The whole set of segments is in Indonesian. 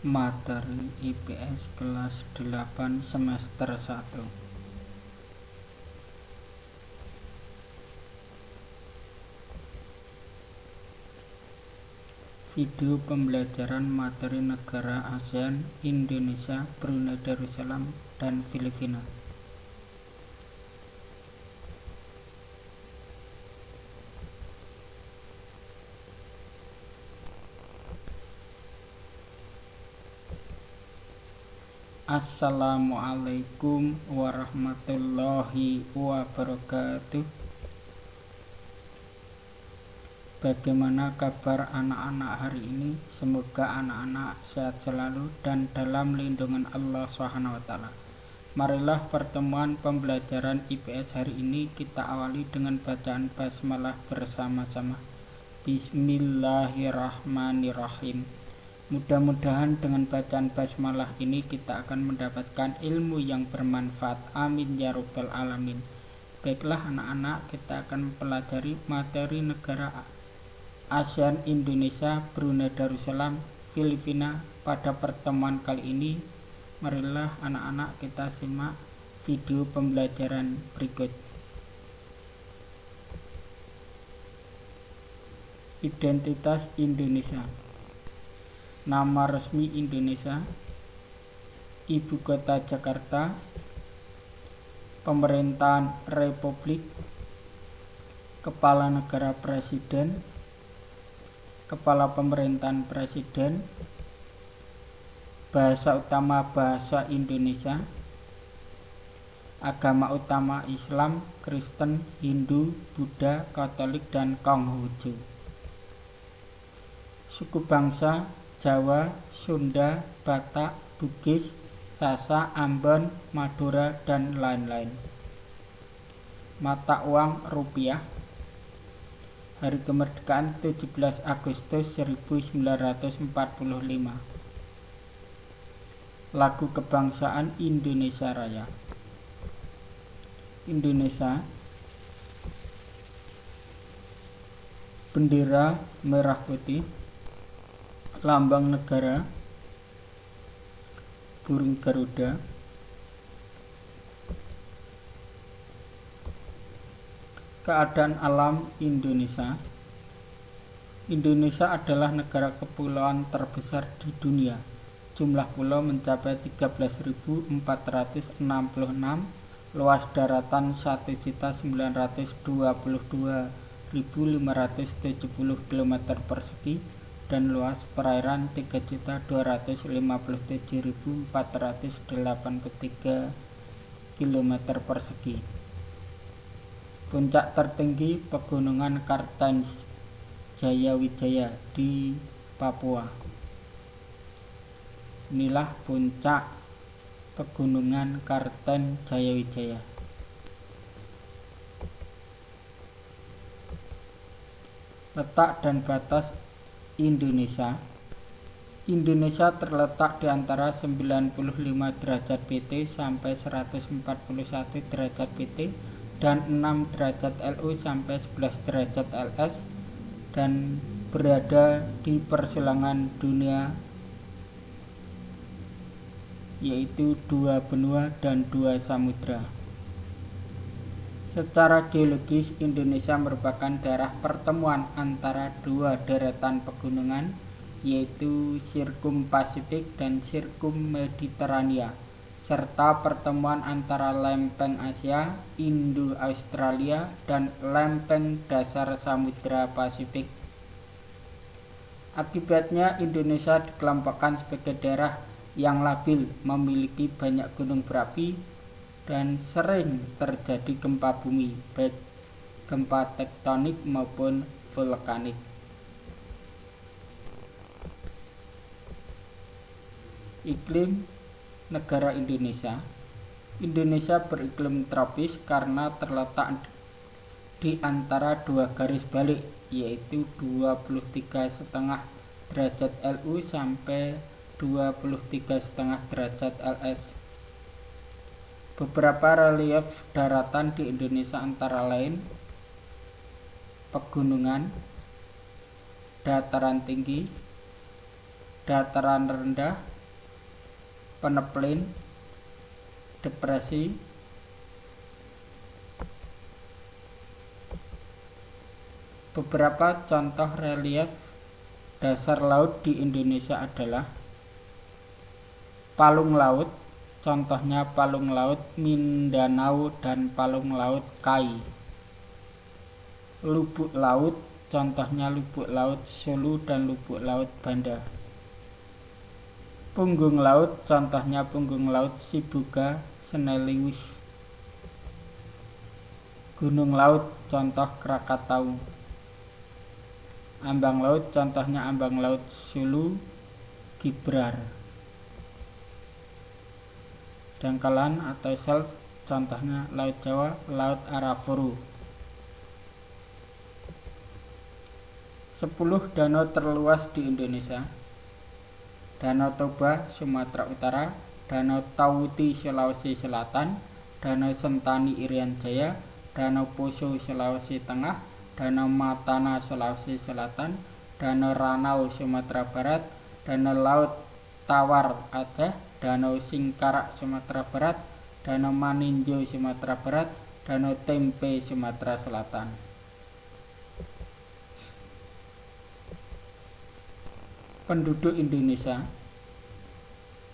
Materi IPS kelas 8 semester 1. Video pembelajaran materi negara ASEAN, Indonesia, Brunei Darussalam, dan Filipina. Assalamualaikum warahmatullahi wabarakatuh. Bagaimana kabar anak-anak hari ini? Semoga anak-anak sehat selalu dan dalam lindungan Allah SWT. Marilah pertemuan pembelajaran IPS hari ini kita awali dengan bacaan basmalah bersama-sama. Bismillahirrahmanirrahim. Mudah-mudahan dengan bacaan basmalah ini kita akan mendapatkan ilmu yang bermanfaat. Amin ya rabbal alamin. Baiklah anak-anak, kita akan mempelajari materi negara ASEAN, Indonesia, Brunei Darussalam, Filipina pada pertemuan kali ini. Marilah anak-anak kita simak video pembelajaran berikut. Identitas Indonesia. Nama resmi Indonesia, Ibu Kota Jakarta, Pemerintahan Republik, Kepala Negara Presiden, Kepala Pemerintahan Presiden, Bahasa utama Bahasa Indonesia, Agama utama Islam, Kristen, Hindu, Buddha, Katolik, dan Konghucu. Suku bangsa Jawa, Sunda, Batak, Bugis, Sasak, Ambon, Madura, dan lain-lain. Mata uang rupiah. Hari kemerdekaan 17 Agustus 1945. Lagu kebangsaan Indonesia Raya. Indonesia. Bendera merah putih. Lambang negara, burung Garuda. Keadaan alam Indonesia. Indonesia adalah negara kepulauan terbesar di dunia. Jumlah pulau mencapai 13.466, luas daratan 1.922.570 km persegi, dan luas perairan 3.257.483 km persegi. Puncak tertinggi Pegunungan Kartens Jayawijaya di Papua. Inilah puncak Pegunungan Kartens Jayawijaya. Letak dan batas Indonesia. Indonesia terletak di antara 95 derajat PT sampai 141 derajat PT dan 6 derajat LU sampai 11 derajat LS, dan berada di persilangan dunia, yaitu 2 benua dan 2 samudra. Secara geologis, Indonesia merupakan daerah pertemuan antara 2 deretan pegunungan, yaitu Sirkum Pasifik dan Sirkum Mediterania, serta pertemuan antara lempeng Asia, Indo-Australia, dan lempeng dasar Samudra Pasifik. Akibatnya, Indonesia dikelompokkan sebagai daerah yang labil, memiliki banyak gunung berapi, dan sering terjadi gempa bumi, baik gempa tektonik maupun vulkanik. Iklim negara Indonesia. Indonesia beriklim tropis karena terletak di antara 2 garis balik, yaitu 23,5 derajat LU sampai 23,5 derajat LS. Beberapa relief daratan di Indonesia antara lain pegunungan, dataran tinggi, dataran rendah, peneplin, depresi, beberapa contoh relief dasar laut di Indonesia adalah palung laut, contohnya palung laut Mindanao dan palung laut Kai. Lubuk laut, contohnya lubuk laut Sulu dan lubuk laut Banda. Punggung laut, contohnya punggung laut Sibuga, Senelius. Gunung laut, contoh Krakatau. Ambang laut, contohnya ambang laut Sulu, Gibrar. Dangkalan atau shelf, contohnya Laut Jawa, Laut Arafuru. 10 danau terluas di Indonesia. Danau Toba, Sumatera Utara, Danau Tawuti, Sulawesi Selatan, Danau Sentani, Irian Jaya, Danau Poso, Sulawesi Tengah, Danau Matana, Sulawesi Selatan, Danau Ranau, Sumatera Barat, Danau Laut Tawar, Aceh, Danau Singkarak, Sumatera Barat, Danau Maninjo, Sumatera Barat, Danau Tempe, Sumatera Selatan. Penduduk Indonesia.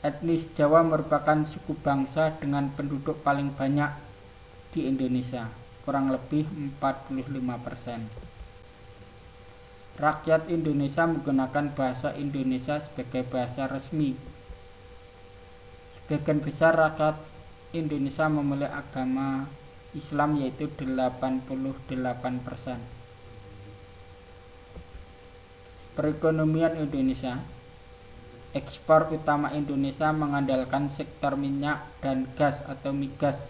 Etnis Jawa merupakan suku bangsa dengan penduduk paling banyak di Indonesia, kurang lebih 45%. Rakyat Indonesia menggunakan bahasa Indonesia sebagai bahasa resmi. Sebagian besar rakyat Indonesia memilih agama Islam, yaitu 88%. Perekonomian Indonesia. Ekspor utama Indonesia mengandalkan sektor minyak dan gas atau migas,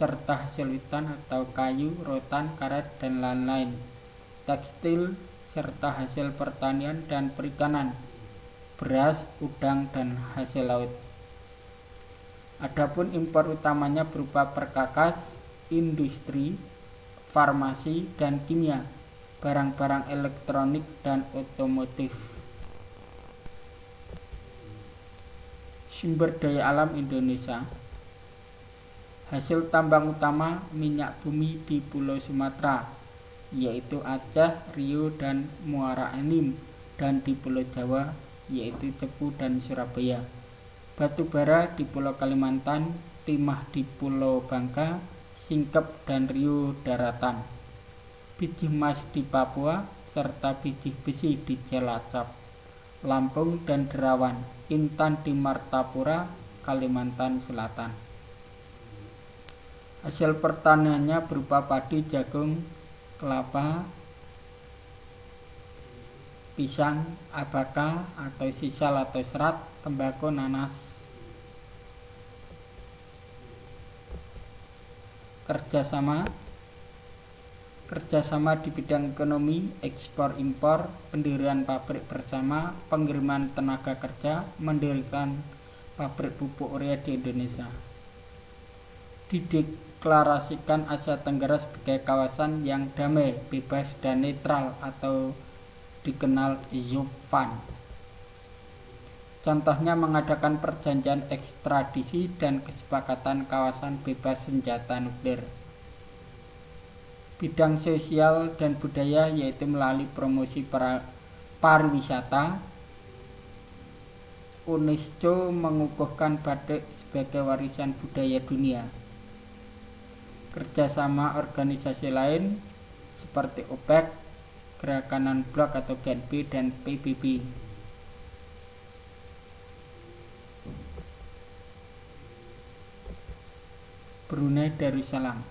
serta hasil hutan atau kayu, rotan, karet, dan lain-lain, tekstil, serta hasil pertanian dan perikanan, beras, udang, dan hasil laut. Adapun impor utamanya berupa perkakas, industri, farmasi, dan kimia, barang-barang elektronik, dan otomotif. Sumber daya alam Indonesia. Hasil tambang utama minyak bumi di Pulau Sumatera, yaitu Aceh, Riau, dan Muara Enim, dan di Pulau Jawa, yaitu Cepu dan Surabaya. Batu bara di Pulau Kalimantan, timah di Pulau Bangka, Singkep, dan Riau Daratan. Biji emas di Papua, serta biji besi di Cilacap, Lampung, dan Derawan. Intan di Martapura, Kalimantan Selatan. Hasil pertaniannya berupa padi, jagung, kelapa, pisang, abaka atau sisal atau serat, tembakau, nanas. Kerjasama di bidang ekonomi, ekspor impor, pendirian pabrik bersama, pengiriman tenaga kerja, mendirikan pabrik pupuk urea di Indonesia. Dideklarasikan Asia Tenggara sebagai kawasan yang damai, bebas, dan netral atau dikenal YOPFAN. Contohnya mengadakan perjanjian ekstradisi dan kesepakatan kawasan bebas senjata nuklir. Bidang sosial dan budaya, yaitu melalui promosi pariwisata. UNESCO mengukuhkan batik sebagai warisan budaya dunia. Kerjasama organisasi lain seperti OPEC, Gerakan Non-Blok atau GNB, dan PBB. Brunei Darussalam.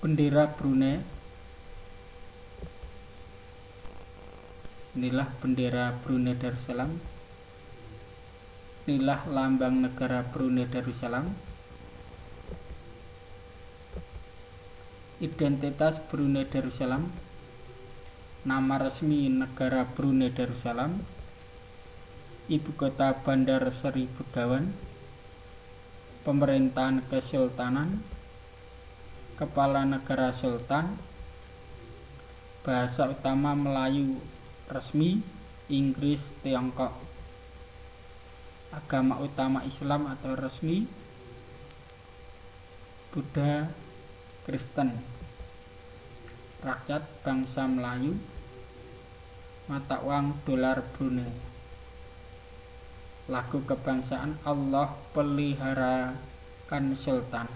Bendera Brunei. Inilah bendera Brunei Darussalam. Inilah lambang negara Brunei Darussalam. Identitas Brunei Darussalam. Nama resmi negara Brunei Darussalam. Ibu kota Bandar Seri Begawan. Pemerintahan Kesultanan. Kepala negara Sultan. Bahasa utama Melayu resmi, Inggris, Tiongkok. Agama utama Islam atau resmi, Buddha, Kristen. Rakyat bangsa Melayu, mata uang dolar Brunei. Lagu kebangsaan, Allah peliharakan Sultan.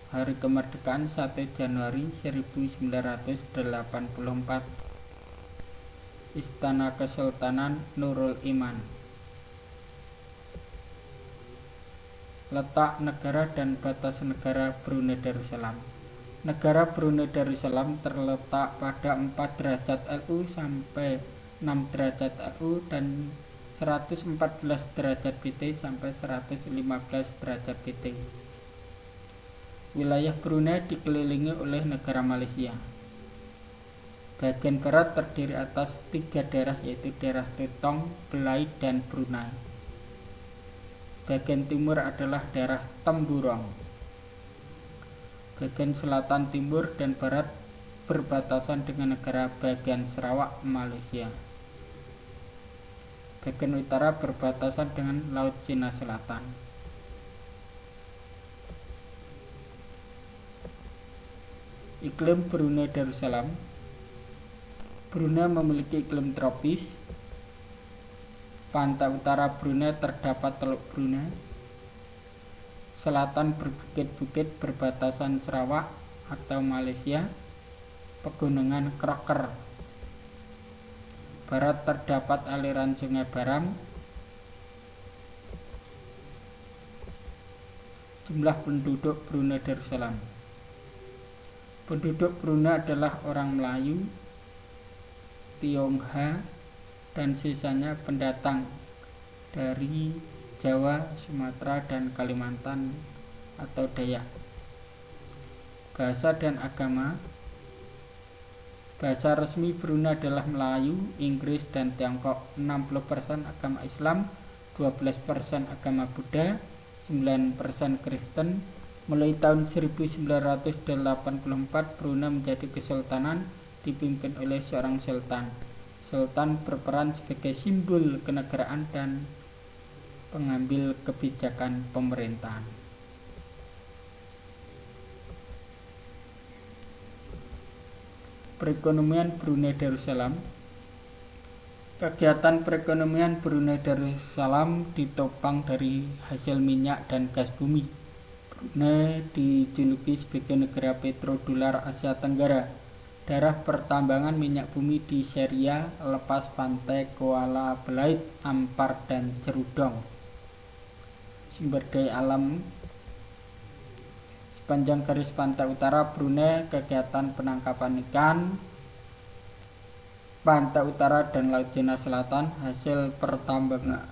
Hari kemerdekaan 1 Januari 1984. Istana Kesultanan Nurul Iman. Letak negara dan batas negara Brunei Darussalam. Negara Brunei Darussalam terletak pada 4 derajat LU sampai 6 derajat LU dan 114 derajat PT sampai 115 derajat PT. Wilayah Brunei dikelilingi oleh negara Malaysia. Bagian barat terdiri atas 3 daerah, yaitu daerah Tutong, Belait, dan Brunei. Bagian timur adalah daerah Temburong. Bagian selatan, timur, dan barat berbatasan dengan negara bagian Sarawak, Malaysia. Bagian utara berbatasan dengan Laut Cina Selatan. Iklim Brunei Darussalam. Brunei memiliki iklim tropis. Pantai utara Brunei terdapat Teluk Brunei. Selatan berbukit-bukit berbatasan Sarawak atau Malaysia, pegunungan Crocker. Barat terdapat aliran Sungai Baram. Jumlah penduduk Brunei Darussalam. Penduduk Brunei adalah orang Melayu, Tionghoa, dan sisanya pendatang dari Jawa, Sumatera, dan Kalimantan atau Dayak. Bahasa dan agama. Bahasa resmi Brunei adalah Melayu, Inggris, dan Tiongkok. 60% agama Islam, 12% agama Buddha, 9% Kristen. Mulai tahun 1984 Brunei menjadi kesultanan dipimpin oleh seorang sultan. Sultan berperan sebagai simbol kenegaraan dan pengambil kebijakan pemerintahan. Perekonomian Brunei Darussalam. Kegiatan perekonomian Brunei Darussalam ditopang dari hasil minyak dan gas bumi. Brunei dijuluki sebagai negara petrodolar Asia Tenggara. Daerah pertambangan minyak bumi di Seria, lepas pantai Kuala Belait, Ampar, dan Cerudong. Sumber daya alam. Sepanjang garis pantai utara Brunei, kegiatan penangkapan ikan. Pantai utara dan Laut Cina Selatan, hasil pertambangan.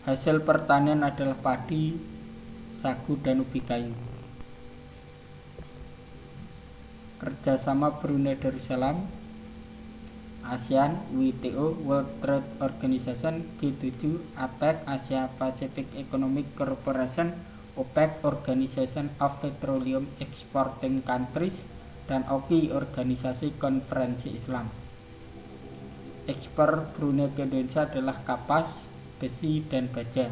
Hasil pertanian adalah padi, sagu, dan ubi kayu. Kerjasama Brunei Darussalam, ASEAN, WTO, World Trade Organization, G7, APEC, Asia Pacific Economic Cooperation, OPEC, Organization of Petroleum Exporting Countries, dan OKI, Organisasi Konferensi Islam. Ekspor Brunei ke Indonesia adalah kapas, besi, dan baja.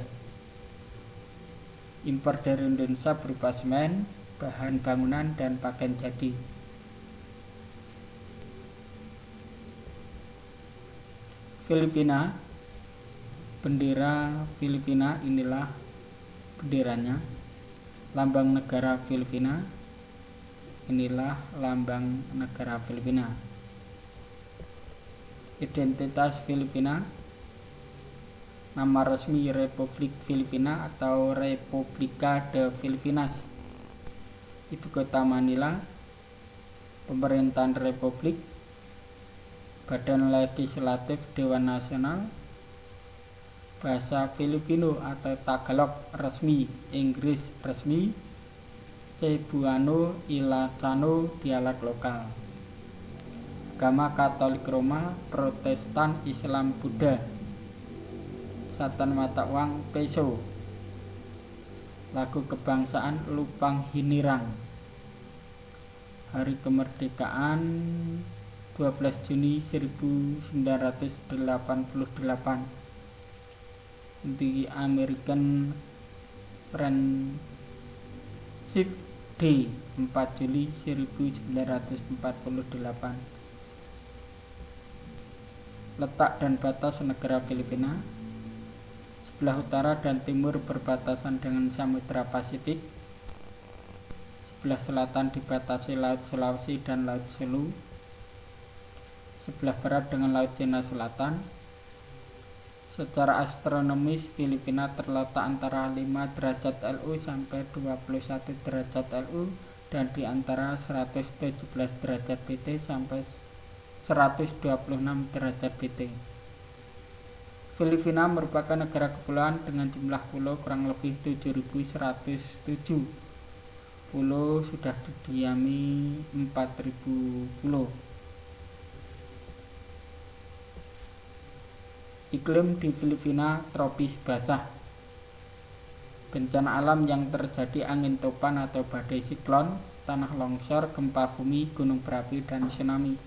Impor dari Indonesia berupa semen, bahan bangunan, dan pakaian jadi. Filipina. Bendera Filipina, inilah benderanya. Lambang negara Filipina, inilah lambang negara Filipina. Identitas Filipina. Nama resmi Republik Filipina atau Republika de Filipinas. Ibu kota Manila. Pemerintahan Republik. Badan Legislatif Dewan Nasional. Bahasa Filipino atau Tagalog resmi, Inggris resmi, Cebuano, Ilocano dialek lokal. Agama Katolik Roma, Protestan, Islam, Buddha. Satan mata uang peso. Lagu kebangsaan Lupang Hinirang. hari kemerdekaan 12 Juni 1988 di American Friendship Day 4 Juli 1948. Letak dan batas negara Filipina. Sebelah utara dan timur berbatasan dengan Samudra Pasifik. Sebelah selatan dibatasi Laut Sulawesi dan Laut Sulu. Sebelah barat dengan Laut Cina Selatan. Secara astronomis, Filipina terletak antara 5 derajat LU sampai 21 derajat LU dan di antara 117 derajat BT sampai 126 derajat BT. Filipina merupakan negara kepulauan dengan jumlah pulau kurang lebih 7.107. Pulau sudah didiami 4.000 pulau. Iklim di Filipina tropis basah. Bencana alam yang terjadi angin topan atau badai siklon, tanah longsor, gempa bumi, gunung berapi, dan tsunami.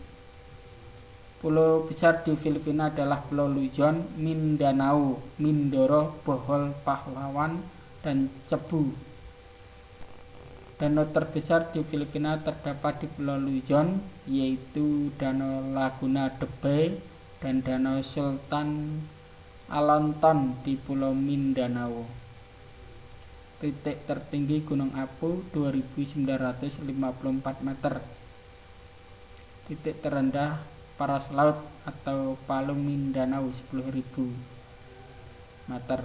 Pulau besar di Filipina adalah Pulau Luzon, Mindanao, Mindoro, Bohol, Pahlawan, dan Cebu. Danau terbesar di Filipina terdapat di Pulau Luzon, yaitu Danau Laguna de Bay dan Danau Sultan Alonton di Pulau Mindanao. Titik tertinggi Gunung Apu 2.954 meter. Titik terendah Paras Laut atau Palung Mindanao 10.000 meter.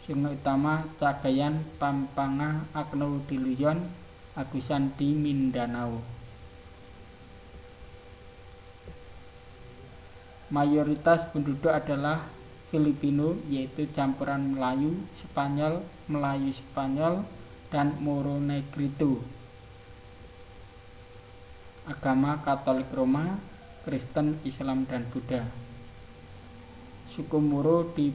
Sungai utama Cagayan, Pampanga, Akno di Luzon, Agusan di Mindanao. Mayoritas penduduk adalah Filipino, yaitu campuran Melayu, Spanyol, Melayu-Spanyol, dan Moro Negrito. Agama Katolik Roma, Kristen, Islam, dan Buddha. Suku Moro di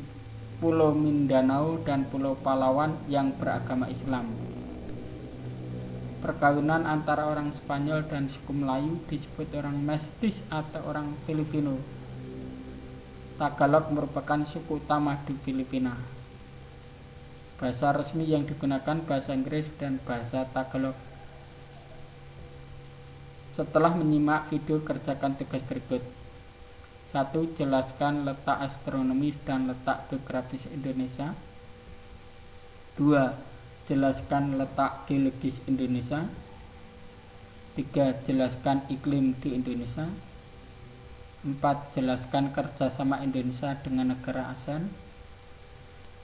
Pulau Mindanao dan Pulau Palawan yang beragama Islam. Perkawinan antara orang Spanyol dan suku Melayu disebut orang Mestis atau orang Filipino. Tagalog merupakan suku utama di Filipina. Bahasa resmi yang digunakan bahasa Inggris dan bahasa Tagalog. Setelah menyimak video, kerjakan tugas berikut. 1. Jelaskan letak astronomis dan letak geografis Indonesia. 2. Jelaskan letak geologis Indonesia. 3. Jelaskan iklim di Indonesia. 4. Jelaskan kerjasama Indonesia dengan negara ASEAN.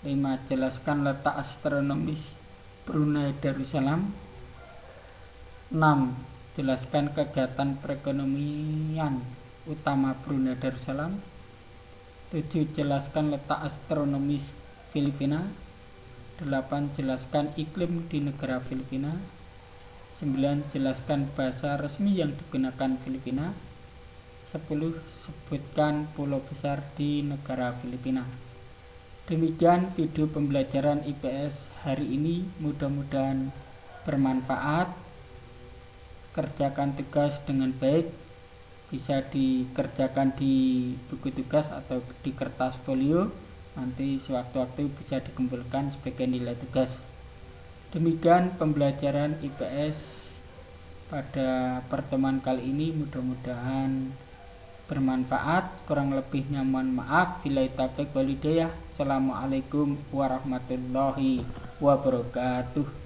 5. Jelaskan letak astronomis Brunei Darussalam. 6. Jelaskan kegiatan perekonomian utama Brunei Darussalam. 7. Jelaskan letak astronomis Filipina. 8. Jelaskan iklim di negara Filipina. 9. Jelaskan bahasa resmi yang digunakan Filipina. 10. Sebutkan pulau besar di negara Filipina. Demikian video pembelajaran IPS hari ini, mudah-mudahan bermanfaat. Kerjakan tugas dengan baik, bisa dikerjakan di buku tugas atau di kertas folio, nanti sewaktu-waktu bisa dikumpulkan sebagai nilai tugas. Demikian pembelajaran IPS pada pertemuan kali ini, mudah-mudahan bermanfaat. Kurang lebihnya mohon maaf. Billahi taufiq wal hidayah. Assalamualaikum warahmatullahi wabarakatuh.